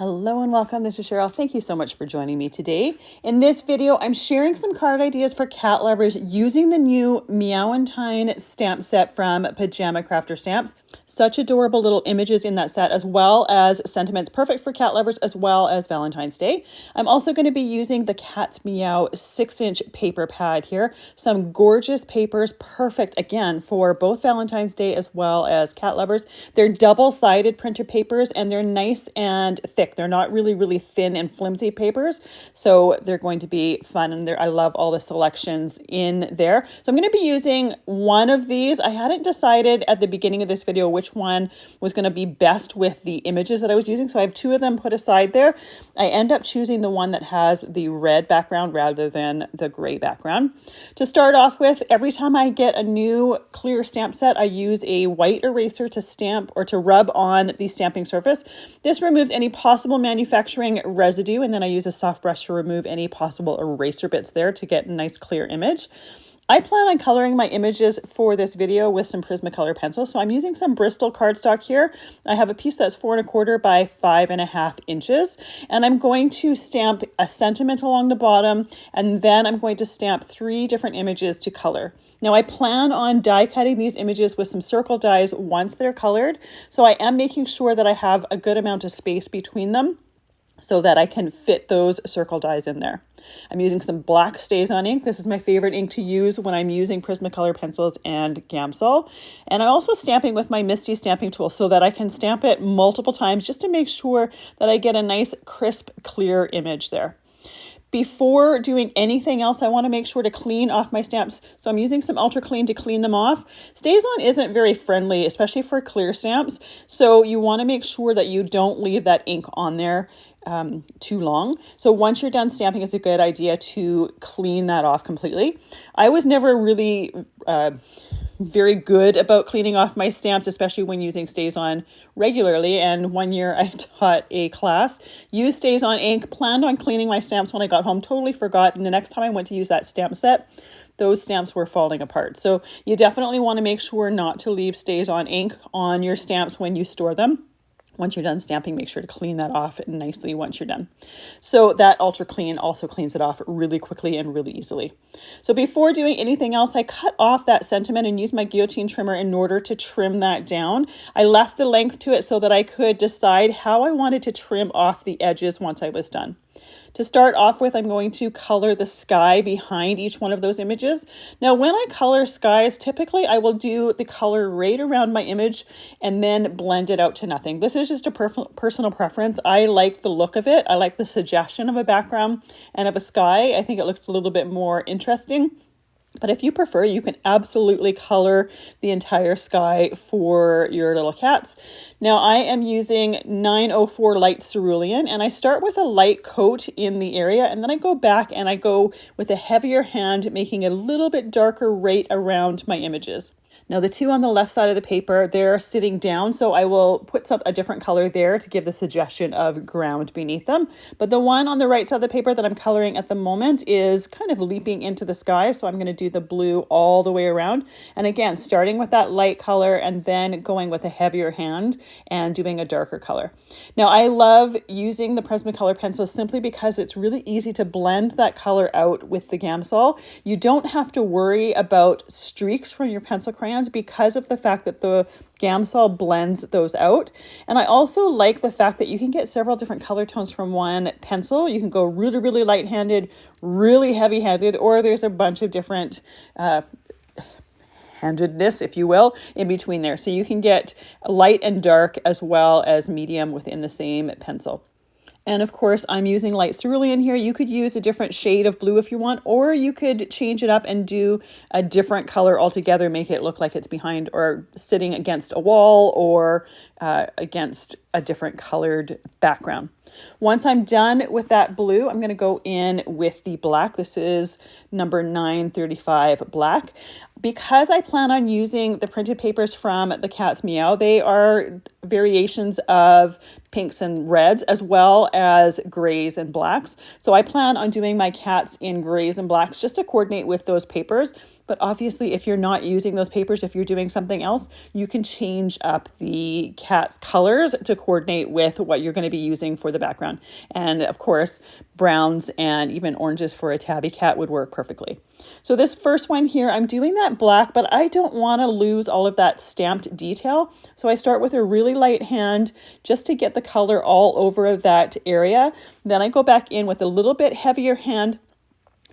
Hello and welcome. This is Cheryl. Thank you so much for joining me today. In this video, I'm sharing some card ideas for cat lovers using the new Meowentine stamp set from Pajama Crafter Stamps. Such adorable little images in that set, as well as sentiments perfect for cat lovers, as well as Valentine's Day. I'm also going to be using the Cat's Meow 6-inch paper pad here. Some gorgeous papers, perfect again for both Valentine's Day as well as cat lovers. They're double-sided printer papers and they're nice and thick. They're not really thin and flimsy papers, so they're going to be fun. And I love all the selections in there. So I'm going to be using one of these. I hadn't decided at the beginning of this video which one was going to be best with the images that I was using, so I have two of them put aside there. I end up choosing the one that has the red background rather than the gray background. To start off with, every time I get a new clear stamp set, I use a white eraser to stamp or to rub on the stamping surface. This removes any possible manufacturing residue, and then I use a soft brush to remove any possible eraser bits there to get a nice clear image. I plan on coloring my images for this video with some Prismacolor pencils, so I'm using some Bristol cardstock here. I have a piece that's 4 1/4 by 5.5 inches, and I'm going to stamp a sentiment along the bottom, and then I'm going to stamp 3 different images to color. Now I plan on die cutting these images with some circle dies once they're colored, so I am making sure that I have a good amount of space between them so that I can fit those circle dies in there. I'm using some black StazOn ink. This is my favorite ink to use when I'm using Prismacolor pencils and Gamsol. And I'm also stamping with my Misty stamping tool so that I can stamp it multiple times just to make sure that I get a nice, crisp, clear image there. Before doing anything else, I want to make sure to clean off my stamps. So I'm using some Ultra Clean to clean them off. StazOn isn't very friendly, especially for clear stamps. So you want to make sure that you don't leave that ink on there too long. So once you're done stamping, it's a good idea to clean that off completely. I was never really very good about cleaning off my stamps, especially when using StazOn regularly. And one year I taught a class, used StazOn ink, planned on cleaning my stamps when I got home, totally forgot. And the next time I went to use that stamp set, those stamps were falling apart. So you definitely want to make sure not to leave StazOn ink on your stamps when you store them. Once you're done stamping, make sure to clean that off nicely once you're done. So that Ultra Clean also cleans it off really quickly and really easily. So before doing anything else, I cut off that sentiment and used my guillotine trimmer in order to trim that down. I left the length to it so that I could decide how I wanted to trim off the edges once I was done. To start off with, I'm going to color the sky behind each one of those images. Now, when I color skies, typically I will do the color right around my image and then blend it out to nothing. This is just a personal preference. I like the look of it. I like the suggestion of a background and of a sky. I think it looks a little bit more interesting. But if you prefer, you can absolutely color the entire sky for your little cats. Now I am using 904 light cerulean, and I start with a light coat in the area, and then I go back and I go with a heavier hand, making a little bit darker right around my images. Now the two on the left side of the paper, they're sitting down, so I will put a different color there to give the suggestion of ground beneath them. But the one on the right side of the paper that I'm coloring at the moment is kind of leaping into the sky, so I'm going to do the blue all the way around. And again, starting with that light color and then going with a heavier hand and doing a darker color. Now I love using the Prismacolor pencil simply because it's really easy to blend that color out with the Gamsol. You don't have to worry about streaks from your pencil crayons because of the fact that the Gamsol blends those out. And I also like the fact that you can get several different color tones from one pencil. You can go really light-handed, really heavy-handed, or there's a bunch of different handedness, if you will, in between there. So you can get light and dark as well as medium within the same pencil. And of course, I'm using light cerulean here. You could use a different shade of blue if you want, or you could change it up and do a different color altogether, make it look like it's behind or sitting against a wall or against a different colored background. Once I'm done with that blue, I'm going to go in with the black. This is number 935 black. Because I plan on using the printed papers from the Cat's Meow, they are variations of pinks and reds as well as grays and blacks. So I plan on doing my cats in grays and blacks just to coordinate with those papers. But obviously, if you're not using those papers, if you're doing something else, you can change up the cat's colors to coordinate with what you're going to be using for the background. And of course, browns and even oranges for a tabby cat would work perfectly. So this first one here, I'm doing that black, but I don't want to lose all of that stamped detail. So I start with a really light hand just to get the color all over that area. Then I go back in with a little bit heavier hand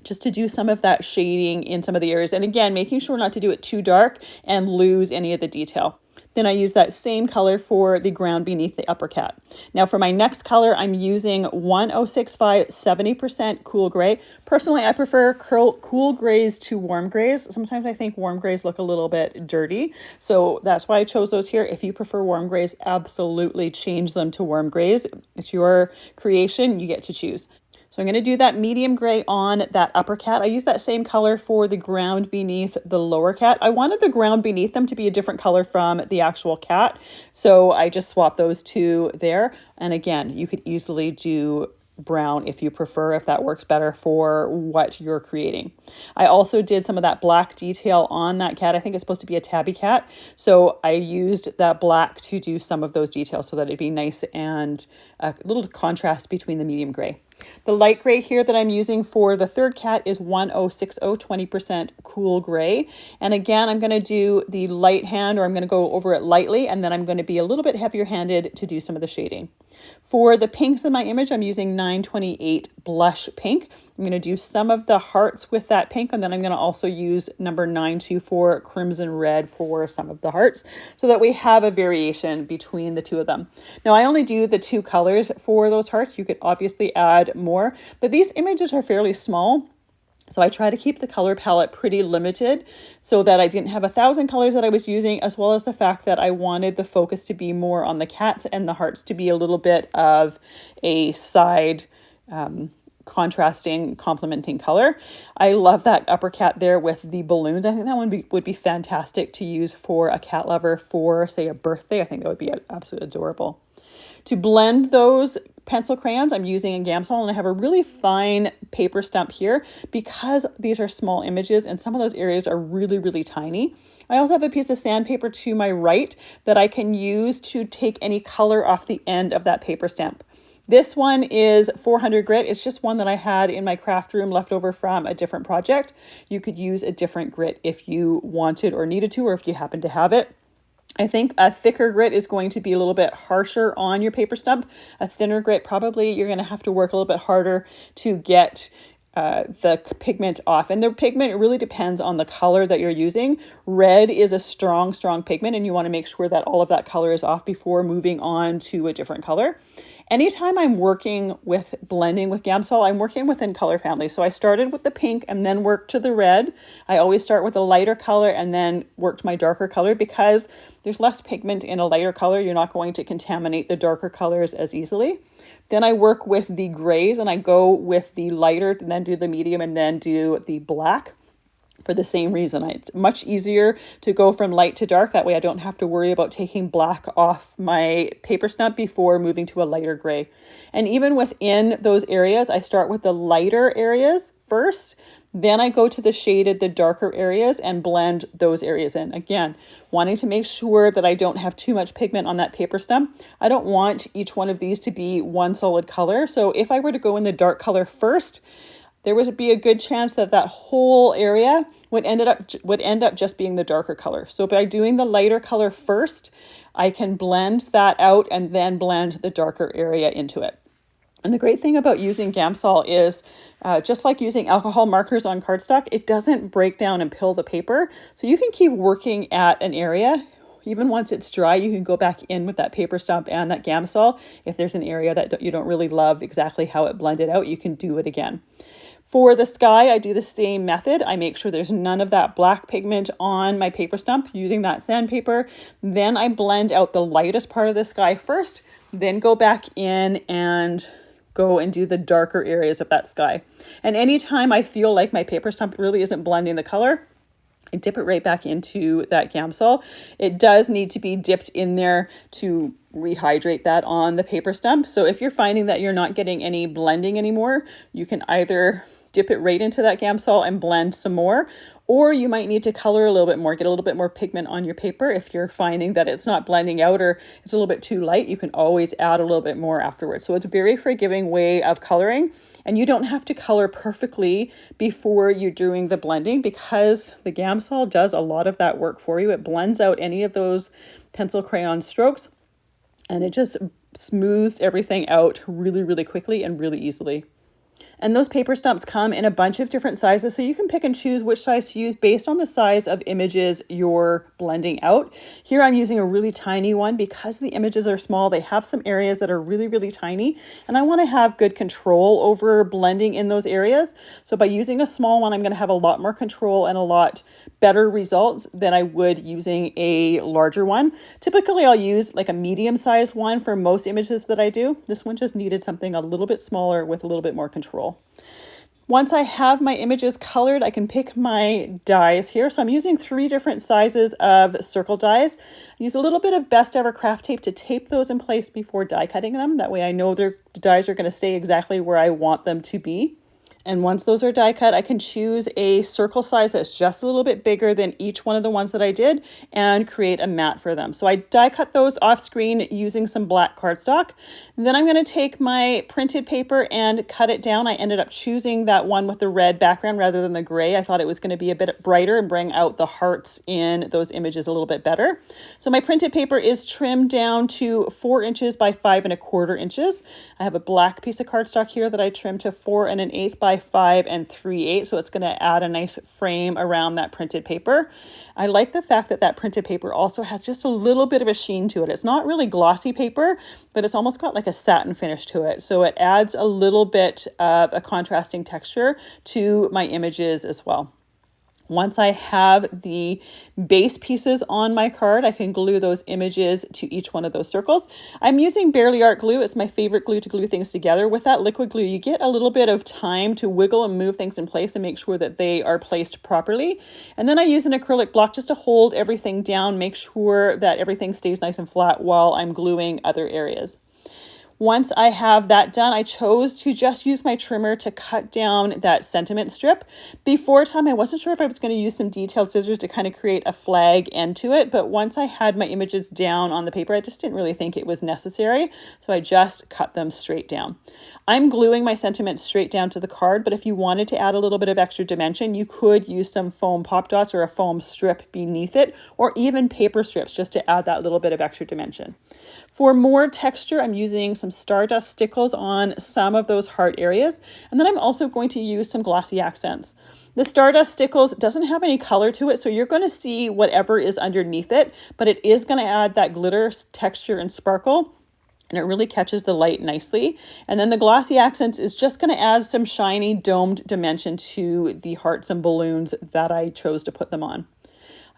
just to do some of that shading in some of the areas. And again, making sure not to do it too dark and lose any of the detail. Then I use that same color for the ground beneath the upper cat. Now for my next color, I'm using 1065 70% cool gray. Personally, I prefer cool grays to warm grays. Sometimes I think warm grays look a little bit dirty. So that's why I chose those here. If you prefer warm grays, absolutely change them to warm grays. It's your creation, you get to choose. So I'm going to do that medium gray on that upper cat. I use that same color for the ground beneath the lower cat. I wanted the ground beneath them to be a different color from the actual cat. So I just swapped those two there. And again, you could easily do brown if you prefer, if that works better for what you're creating. I also did some of that black detail on that cat. I think it's supposed to be a tabby cat. So I used that black to do some of those details so that it'd be nice and a little contrast between the medium gray. The light gray here that I'm using for the third cat is 1060 20% cool gray. And again, I'm going to do the light hand, or I'm going to go over it lightly, and then I'm going to be a little bit heavier handed to do some of the shading. For the pinks in my image, I'm using 928 blush pink. I'm going to do some of the hearts with that pink, and then I'm going to also use number 924 crimson red for some of the hearts so that we have a variation between the two of them. Now I only do the two colors for those hearts. You could obviously add more, but these images are fairly small. So I try to keep the color palette pretty limited so that I didn't have 1,000 colors that I was using, as well as the fact that I wanted the focus to be more on the cats and the hearts to be a little bit of a side contrasting, complementing color. I love that upper cat there with the balloons. I think that one would be fantastic to use for a cat lover for, say, a birthday. I think that would be absolutely adorable. To blend those pencil crayons, I'm using a Gamsol, and I have a really fine paper stump here because these are small images and some of those areas are really, really tiny. I also have a piece of sandpaper to my right that I can use to take any color off the end of that paper stamp. This one is 400 grit. It's just one that I had in my craft room left over from a different project. You could use a different grit if you wanted or needed to, or if you happen to have it. I think a thicker grit is going to be a little bit harsher on your paper stump. A thinner grit, probably you're going to have to work a little bit harder to get the pigment off. And the pigment really depends on the color that you're using. Red is a strong pigment, and you want to make sure that all of that color is off before moving on to a different color. Anytime I'm working with blending with Gamsol, I'm working within color families. So I started with the pink and then worked to the red. I always start with a lighter color and then work to my darker color because there's less pigment in a lighter color. You're not going to contaminate the darker colors as easily. Then I work with the grays and I go with the lighter and then do the medium and then do the black. For the same reason, it's much easier to go from light to dark. That way I don't have to worry about taking black off my paper stump before moving to a lighter gray. And even within those areas, I start with the lighter areas first. Then I go to the shaded, the darker areas and blend those areas in. Again, wanting to make sure that I don't have too much pigment on that paper stump. I don't want each one of these to be one solid color. So if I were to go in the dark color first, there would be a good chance that that whole area would end up just being the darker color. So by doing the lighter color first, I can blend that out and then blend the darker area into it. And the great thing about using Gamsol is just like using alcohol markers on cardstock, it doesn't break down and pill the paper. So you can keep working at an area. Even once it's dry, you can go back in with that paper stump and that Gamsol. If there's an area that you don't really love exactly how it blended out, you can do it again. For the sky, I do the same method. I make sure there's none of that black pigment on my paper stump using that sandpaper. Then I blend out the lightest part of the sky first, then go back in and go and do the darker areas of that sky. And anytime I feel like my paper stump really isn't blending the color, I dip it right back into that Gamsol. It does need to be dipped in there to rehydrate that on the paper stump. So if you're finding that you're not getting any blending anymore, you can either dip it right into that Gamsol and blend some more. Or you might need to color a little bit more, get a little bit more pigment on your paper. If you're finding that it's not blending out or it's a little bit too light, you can always add a little bit more afterwards. So it's a very forgiving way of coloring, and you don't have to color perfectly before you're doing the blending because the Gamsol does a lot of that work for you. It blends out any of those pencil crayon strokes, and it just smooths everything out really, really quickly and really easily. And those paper stumps come in a bunch of different sizes, so you can pick and choose which size to use based on the size of images you're blending out. Here I'm using a really tiny one because the images are small. They have some areas that are really, really tiny, and I want to have good control over blending in those areas. So by using a small one, I'm going to have a lot more control and a lot better results than I would using a larger one. Typically, I'll use like a medium-sized one for most images that I do. This one just needed something a little bit smaller with a little bit more control. Once I have my images colored, I can pick my dies here. So I'm using 3 different sizes of circle dies. I use a little bit of Best Ever craft tape to tape those in place before die cutting them. That way I know the dies are going to stay exactly where I want them to be. And once those are die cut, I can choose a circle size that's just a little bit bigger than each one of the ones that I did and create a mat for them. So I die cut those off screen using some black cardstock. Then I'm going to take my printed paper and cut it down. I ended up choosing that one with the red background rather than the gray. I thought it was going to be a bit brighter and bring out the hearts in those images a little bit better. So my printed paper is trimmed down to 4 inches by 5 1/4 inches. I have a black piece of cardstock here that I trimmed to 4 1/8 by 5 3/8, so it's going to add a nice frame around that printed paper. I like the fact that that printed paper also has just a little bit of a sheen to it. It's not really glossy paper, but it's almost got like a satin finish to it, so it adds a little bit of a contrasting texture to my images as well. Once I have the base pieces on my card, I can glue those images to each one of those circles. I'm using Barely Art glue. It's my favorite glue to glue things together. With that liquid glue, you get a little bit of time to wiggle and move things in place and make sure that they are placed properly. And then I use an acrylic block just to hold everything down, make sure that everything stays nice and flat while I'm gluing other areas. Once I have that done, I chose to just use my trimmer to cut down that sentiment strip. Before time, I wasn't sure if I was going to use some detailed scissors to kind of create a flag end to it, but once I had my images down on the paper, I just didn't really think it was necessary, so I just cut them straight down. I'm gluing my sentiment straight down to the card, but if you wanted to add a little bit of extra dimension, you could use some foam pop dots or a foam strip beneath it, or even paper strips just to add that little bit of extra dimension. For more texture, I'm using some Stardust Stickles on some of those heart areas, and then I'm also going to use some glossy accents. The Stardust Stickles doesn't have any color to it, so you're going to see whatever is underneath it, but it is going to add that glitter texture and sparkle, and it really catches the light nicely. And then the glossy accents is just going to add some shiny domed dimension to the hearts and balloons that I chose to put them on.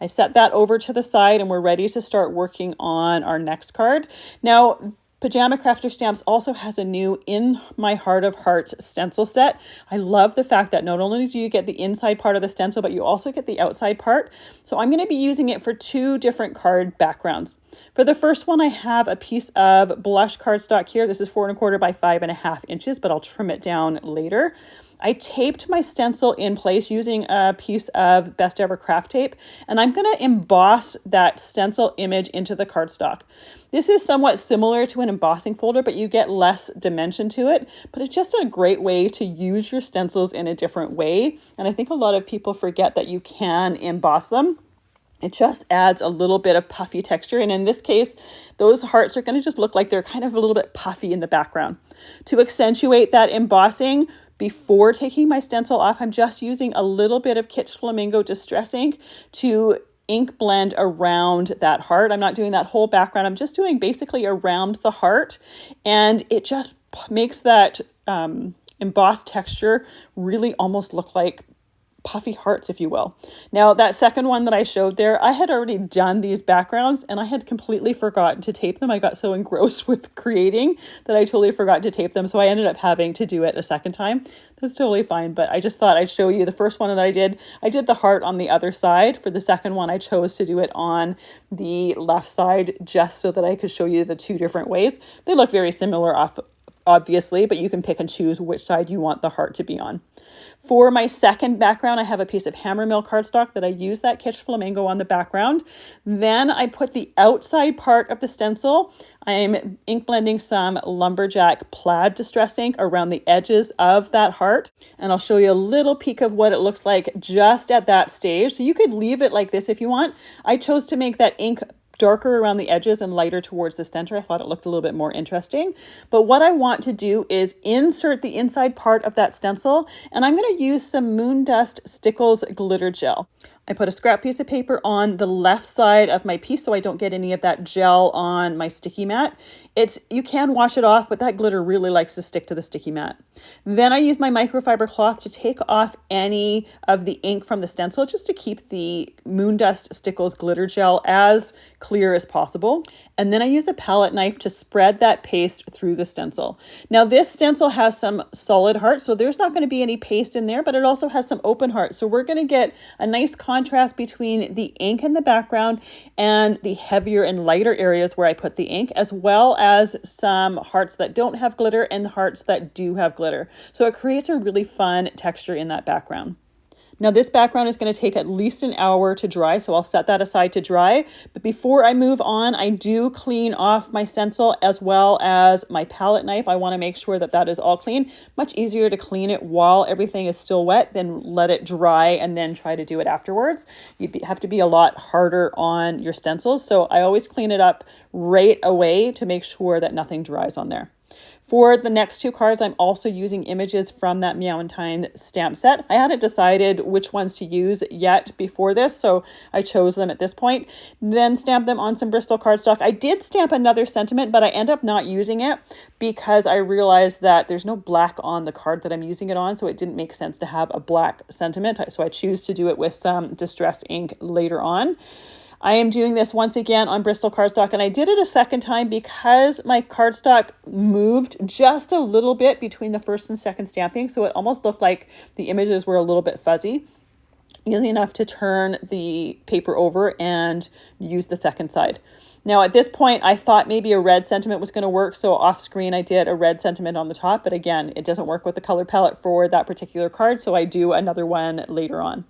I set that over to the side and we're ready to start working on our next card. Now, Pajama Crafter Stamps also has a new In My Heart of Hearts stencil set. I love the fact that not only do you get the inside part of the stencil, but you also get the outside part. So I'm going to be using it for 2 different card backgrounds. For the first one, I have a piece of blush cardstock here. This is 4 1/4 by 5 1/2 inches, but I'll trim it down later. I taped my stencil in place using a piece of Best Ever craft tape, and I'm going to emboss that stencil image into the cardstock. This is somewhat similar to an embossing folder, but you get less dimension to it, but it's just a great way to use your stencils in a different way. And I think a lot of people forget that you can emboss them. It just adds a little bit of puffy texture. And in this case, those hearts are going to just look like they're kind of a little bit puffy in the background. To accentuate that embossing, before taking my stencil off, I'm just using a little bit of Kitsch Flamingo Distress ink to ink blend around that heart. I'm not doing that whole background. I'm just doing basically around the heart, and it just makes that embossed texture really almost look like puffy hearts, if you will. Now, that second one that I showed there, I had already done these backgrounds and I had completely forgotten to tape them. I got so engrossed with creating that I totally forgot to tape them. So I ended up having to do it a second time. That's totally fine, but I just thought I'd show you the first one that I did the heart on the other side. For the second one, I chose to do it on the left side just so that I could show you the 2 different ways. They look very similar off obviously, but you can pick and choose which side you want the heart to be on. For my second background, I have a piece of Hammermill cardstock that I use that Kitsch Flamingo on the background. Then I put the outside part of the stencil. I'm ink blending some Lumberjack Plaid Distress ink around the edges of that heart. And I'll show you a little peek of what it looks like just at that stage. So you could leave it like this if you want. I chose to make that ink darker around the edges and lighter towards the center. I thought it looked a little bit more interesting. But what I want to do is insert the inside part of that stencil, and I'm going to use some Moon Dust Stickles glitter gel. I put a scrap piece of paper on the left side of my piece so I don't get any of that gel on my sticky mat. You can wash it off, but that glitter really likes to stick to the sticky mat. Then I use my microfiber cloth to take off any of the ink from the stencil just to keep the Moon Dust Stickles glitter gel as clear as possible. And then I use a palette knife to spread that paste through the stencil. Now this stencil has some solid hearts, so there's not going to be any paste in there, but it also has some open hearts. So we're going to get a nice contrast between the ink in the background and the heavier and lighter areas where I put the ink, as well as some hearts that don't have glitter and hearts that do have glitter. So it creates a really fun texture in that background. Now this background is going to take at least an hour to dry, so I'll set that aside to dry. But before I move on, I do clean off my stencil as well as my palette knife. I want to make sure that that is all clean. Much easier to clean it while everything is still wet than let it dry and then try to do it afterwards. Have to be a lot harder on your stencils, so I always clean it up right away to make sure that nothing dries on there. For the next two cards, I'm also using images from that Meowentine stamp set. I hadn't decided which ones to use yet before this, so I chose them at this point. Then stamped them on some Bristol cardstock. I did stamp another sentiment, but I end up not using it because I realized that there's no black on the card that I'm using it on, so it didn't make sense to have a black sentiment. So I choose to do it with some distress ink later on. I am doing this once again on Bristol cardstock, and I did it a second time because my cardstock moved just a little bit between the first and second stamping, so it almost looked like the images were a little bit fuzzy. Easy enough to turn the paper over and use the second side. Now at this point, I thought maybe a red sentiment was going to work, so off screen I did a red sentiment on the top, but again, it doesn't work with the color palette for that particular card, so I do another one later on.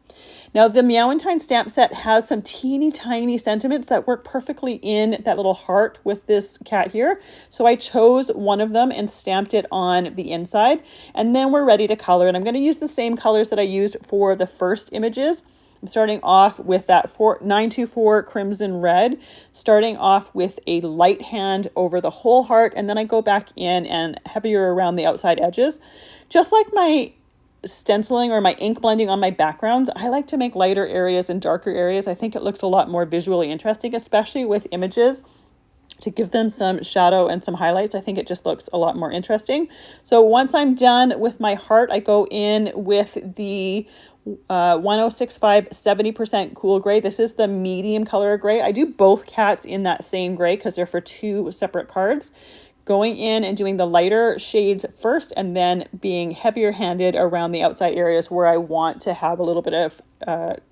Now the Meowentine stamp set has some teeny tiny sentiments that work perfectly in that little heart with this cat here, so I chose one of them and stamped it on the inside, and then we're ready to color, and I'm going to use the same colors that I used for the first images. I'm starting off with that 924 Crimson Red, starting off with a light hand over the whole heart, and then I go back in and heavier around the outside edges. Just like my stenciling or my ink blending on my backgrounds, I like to make lighter areas and darker areas. I think it looks a lot more visually interesting, especially with images. To give them some shadow and some highlights, I think it just looks a lot more interesting. So once I'm done with my heart, I go in with the 1065 70% cool gray. This is the medium color gray. I do both cats in that same gray because they're for two separate cards. Going in and doing the lighter shades first, and then being heavier handed around the outside areas where I want to have a little bit of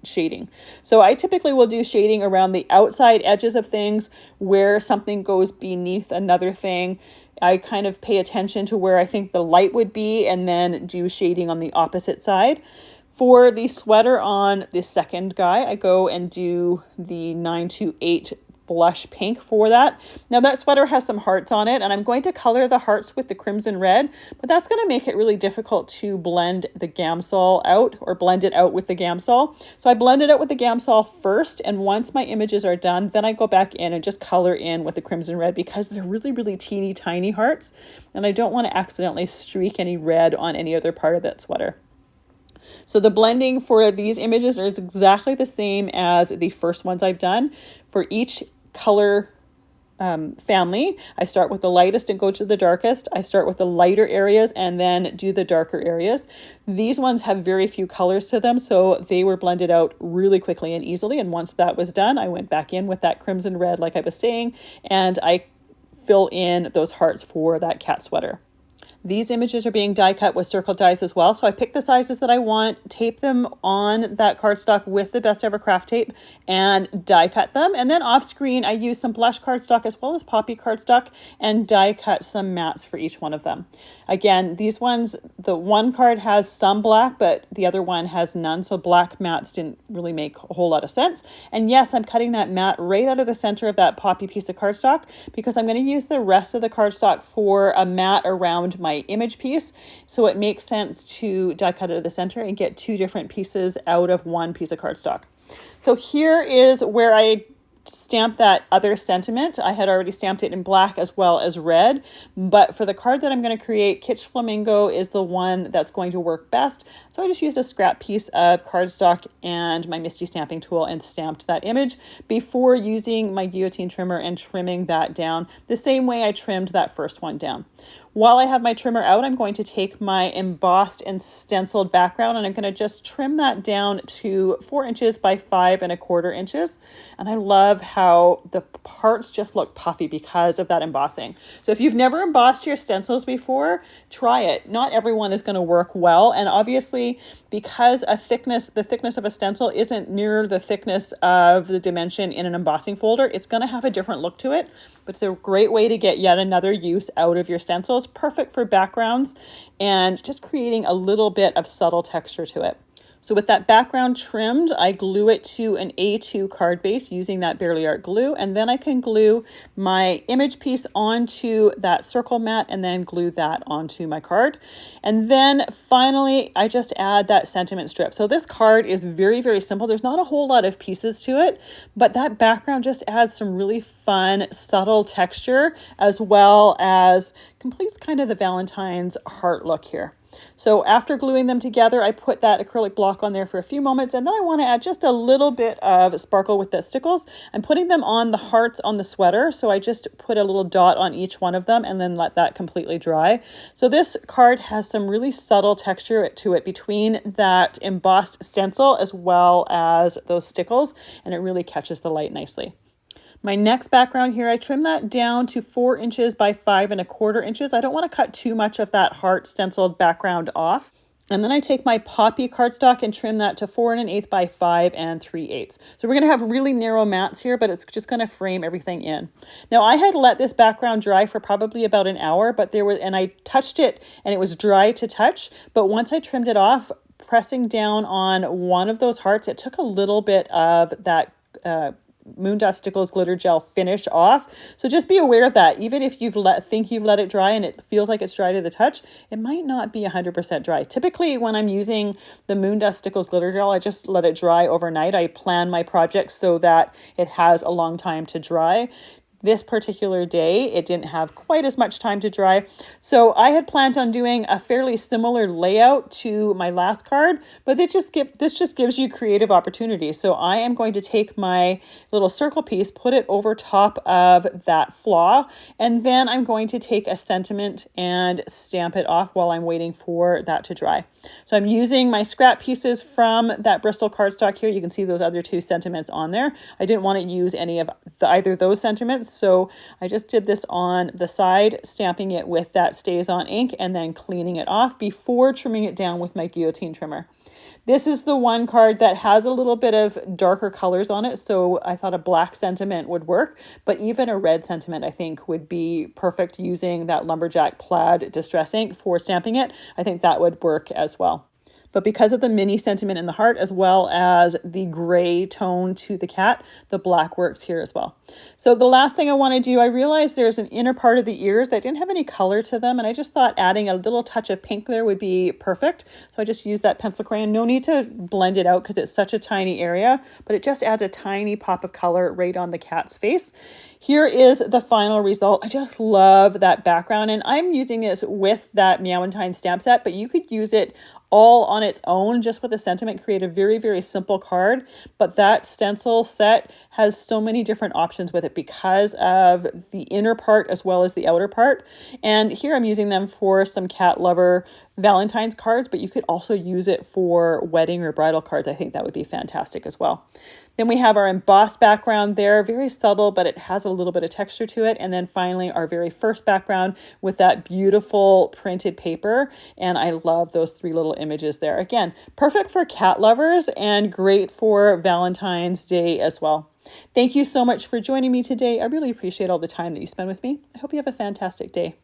shading. So I typically will do shading around the outside edges of things where something goes beneath another thing. I kind of pay attention to where I think the light would be and then do shading on the opposite side. For the sweater on the second guy, I go and do the 928 blush pink for that. Now that sweater has some hearts on it, and I'm going to color the hearts with the crimson red, but that's going to make it really difficult to blend the Gamsol out, or blend it out with the Gamsol. So I blend it out with the Gamsol first, and once my images are done, then I go back in and just color in with the crimson red because they're really, really teeny tiny hearts, and I don't want to accidentally streak any red on any other part of that sweater. So the blending for these images is exactly the same as the first ones I've done. For each color family, I start with the lightest and go to the darkest. I start with the lighter areas and then do the darker areas. These ones have very few colors to them, so they were blended out really quickly and easily. And once that was done, I went back in with that crimson red, like I was saying, and I fill in those hearts for that cat sweater. These images are being die cut with circle dies as well. So I pick the sizes that I want, tape them on that cardstock with the Best Ever Craft tape and die cut them. And then off screen, I use some blush cardstock as well as poppy cardstock and die cut some mats for each one of them. Again, these ones, the one card has some black, but the other one has none. So black mats didn't really make a whole lot of sense. And yes, I'm cutting that mat right out of the center of that poppy piece of cardstock because I'm going to use the rest of the cardstock for a mat around my image piece. So it makes sense to die cut it at the center and get two different pieces out of one piece of cardstock. So here is where I stamp that other sentiment. I had already stamped it in black as well as red, but for the card that I'm going to create, Kitsch Flamingo is the one that's going to work best. So I just used a scrap piece of cardstock and my Misty stamping tool and stamped that image before using my guillotine trimmer and trimming that down the same way I trimmed that first one down. While I have my trimmer out, I'm going to take my embossed and stenciled background and I'm going to just trim that down to 4 inches by 5¼ inches. And I love how the parts just look puffy because of that embossing. So if you've never embossed your stencils before, try it. Not everyone is going to work well. And obviously, because the thickness of a stencil isn't near the thickness of the dimension in an embossing folder, it's going to have a different look to it. But it's a great way to get yet another use out of your stencils. Perfect for backgrounds and just creating a little bit of subtle texture to it. So with that background trimmed, I glue it to an A2 card base using that Barely Art glue, and then I can glue my image piece onto that circle mat and then glue that onto my card. And then finally, I just add that sentiment strip. So this card is very, very simple. There's not a whole lot of pieces to it, but that background just adds some really fun, subtle texture as well as completes kind of the Valentine's heart look here. So after gluing them together, I put that acrylic block on there for a few moments, and then I want to add just a little bit of sparkle with the Stickles. I'm putting them on the hearts on the sweater, so I just put a little dot on each one of them and then let that completely dry. So this card has some really subtle texture to it between that embossed stencil as well as those Stickles, and it really catches the light nicely. My next background here, I trim that down to 4 inches by 5¼ inches. I don't want to cut too much of that heart stenciled background off. And then I take my poppy cardstock and trim that to 4 1/8 by 5 3/8. So we're going to have really narrow mats here, but it's just going to frame everything in. Now I had let this background dry for probably about an hour, and I touched it and it was dry to touch. But once I trimmed it off, pressing down on one of those hearts, it took a little bit of that Moon Dust Stickles glitter gel finish off. So just be aware of that. Even if think you've let it dry and it feels like it's dry to the touch, it might not be 100% dry. Typically when I'm using the Moon Dust Stickles glitter gel, I just let it dry overnight. I plan my projects so that it has a long time to dry. This particular day, it didn't have quite as much time to dry. So I had planned on doing a fairly similar layout to my last card, but this just gives you creative opportunities. So I am going to take my little circle piece, put it over top of that flaw, and then I'm going to take a sentiment and stamp it off while I'm waiting for that to dry. So I'm using my scrap pieces from that Bristol cardstock here. You can see those other two sentiments on there. I didn't want to use any of either of those sentiments, so I just did this on the side, stamping it with that StazOn ink and then cleaning it off before trimming it down with my guillotine trimmer. This is the one card that has a little bit of darker colors on it, so I thought a black sentiment would work, but even a red sentiment I think would be perfect using that Lumberjack Plaid Distress ink for stamping it. I think that would work as well. But because of the mini sentiment in the heart, as well as the gray tone to the cat, the black works here as well. So the last thing I want to do, I realized there's an inner part of the ears that didn't have any color to them, and I just thought adding a little touch of pink there would be perfect. So I just used that pencil crayon. No need to blend it out because it's such a tiny area, but it just adds a tiny pop of color right on the cat's face. Here is the final result. I just love that background, and I'm using this with that Meowentine stamp set, but you could use it all on its own, just with a sentiment, create a very, very simple card. But that stencil set has so many different options with it because of the inner part as well as the outer part. And here I'm using them for some cat lover Valentine's cards, but you could also use it for wedding or bridal cards. I think that would be fantastic as well. Then we have our embossed background there, very subtle, but it has a little bit of texture to it. And then finally our very first background with that beautiful printed paper. And I love those 3 little images there. Again, perfect for cat lovers and great for Valentine's Day as well. Thank you so much for joining me today. I really appreciate all the time that you spend with me. I hope you have a fantastic day.